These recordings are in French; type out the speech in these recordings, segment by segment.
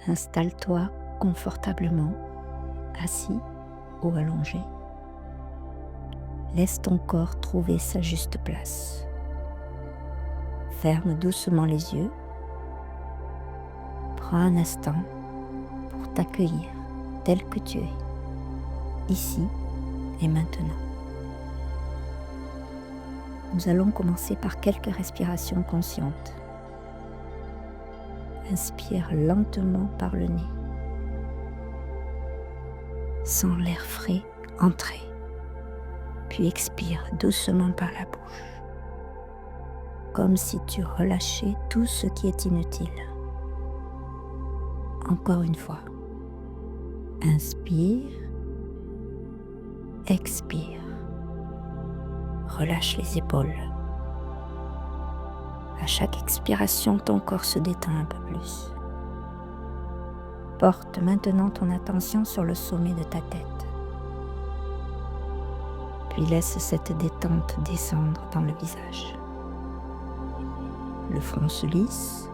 Installe-toi confortablement, assis ou allongé. Laisse ton corps trouver sa juste place. Ferme doucement les yeux. Prends un instant pour t'accueillir tel que tu es, ici et maintenant. Nous allons commencer par quelques respirations conscientes. Inspire lentement par le nez. Sens l'air frais entrer, puis expire doucement par la bouche, comme si tu relâchais tout ce qui est inutile. Encore une fois, inspire, expire, relâche les épaules. À chaque expiration, ton corps se détend un peu plus. Porte maintenant ton attention sur le sommet de ta tête. Puis laisse cette détente descendre dans le visage. Le front se lisse,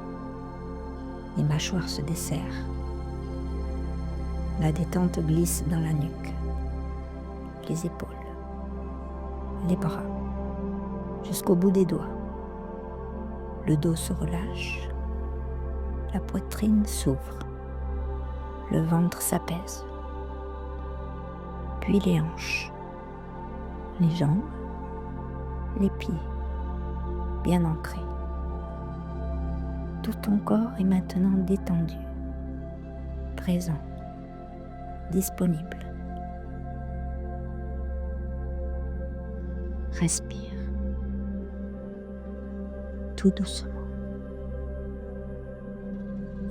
les mâchoires se desserrent. La détente glisse dans la nuque, les épaules, les bras, jusqu'au bout des doigts. Le dos se relâche, la poitrine s'ouvre, le ventre s'apaise, puis les hanches, les jambes, les pieds, bien ancrés. Tout ton corps est maintenant détendu, présent, disponible. Respire. Tout doucement.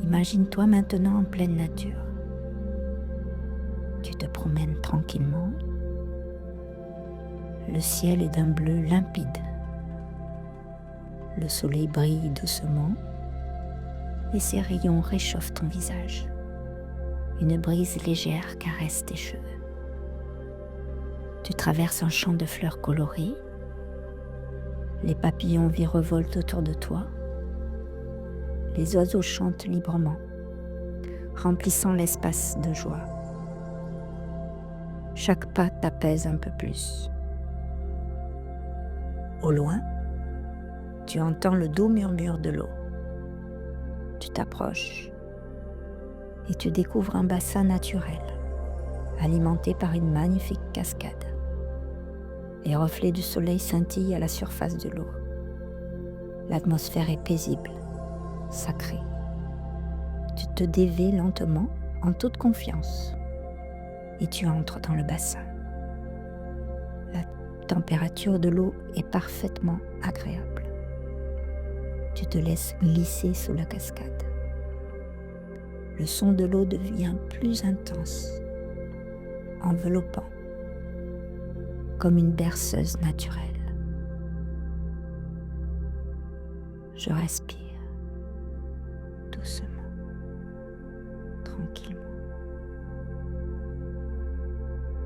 Imagine-toi maintenant en pleine nature. Tu te promènes tranquillement. Le ciel est d'un bleu limpide. Le soleil brille doucement et ses rayons réchauffent ton visage. Une brise légère caresse tes cheveux. Tu traverses un champ de fleurs colorées. Les papillons virevoltent autour de toi. Les oiseaux chantent librement, remplissant l'espace de joie. Chaque pas t'apaise un peu plus. Au loin, tu entends le doux murmure de l'eau. Tu t'approches et tu découvres un bassin naturel, alimenté par une magnifique cascade. Les reflets du soleil scintillent à la surface de l'eau. L'atmosphère est paisible, sacrée. Tu te dévais lentement, en toute confiance, et tu entres dans le bassin. La température de l'eau est parfaitement agréable. Tu te laisses glisser sous la cascade. Le son de l'eau devient plus intense, enveloppant, comme une berceuse naturelle. Je respire doucement, tranquillement.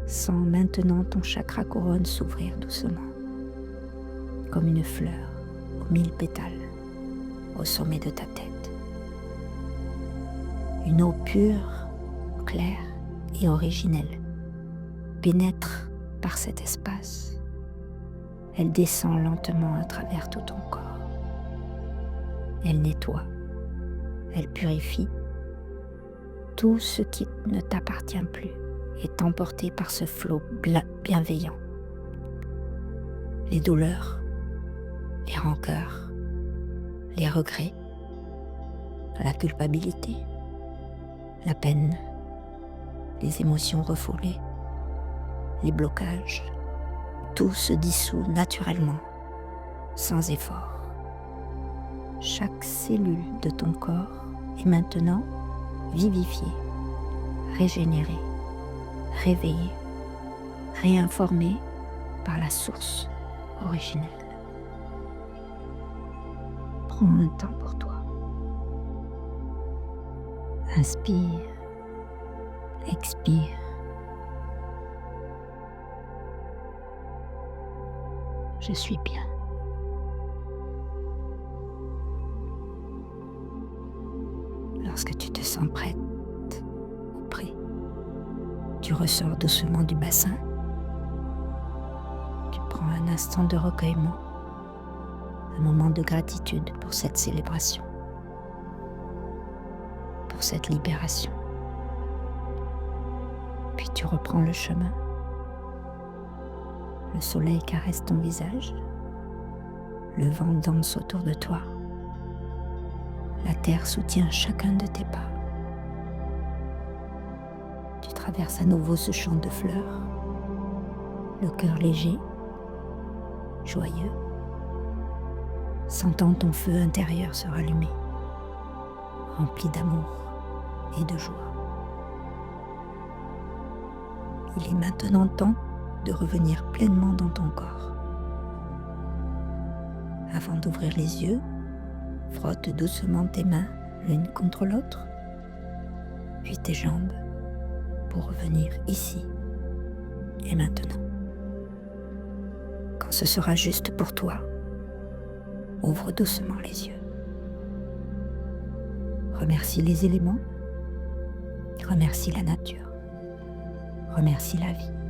Sens maintenant ton chakra couronne s'ouvrir doucement, comme une fleur aux 1000 pétales au sommet de ta tête. Une eau pure, claire et originelle pénètre par cet espace. Elle descend lentement à travers tout ton corps. Elle nettoie, elle purifie. Tout ce qui ne t'appartient plus est emporté par ce flot bienveillant. Les douleurs, les rancœurs, les regrets, la culpabilité, la peine, les émotions refoulées, les blocages, tout se dissout naturellement, sans effort. Chaque cellule de ton corps est maintenant vivifiée, régénérée, réveillée, réinformée par la source originelle. Prends un temps pour toi. Inspire, expire. Je suis bien. Lorsque tu te sens prête ou prêt, tu ressors doucement du bassin. Tu prends un instant de recueillement, un moment de gratitude pour cette célébration, pour cette libération. Puis tu reprends le chemin. Le soleil caresse ton visage. Le vent danse autour de toi. La terre soutient chacun de tes pas. Tu traverses à nouveau ce champ de fleurs, le cœur léger, joyeux, sentant ton feu intérieur se rallumer, rempli d'amour et de joie. Il est maintenant temps de revenir pleinement dans ton corps. Avant d'ouvrir les yeux, frotte doucement tes mains l'une contre l'autre, puis tes jambes pour revenir ici et maintenant. Quand ce sera juste pour toi, ouvre doucement les yeux. Remercie les éléments, remercie la nature, remercie la vie.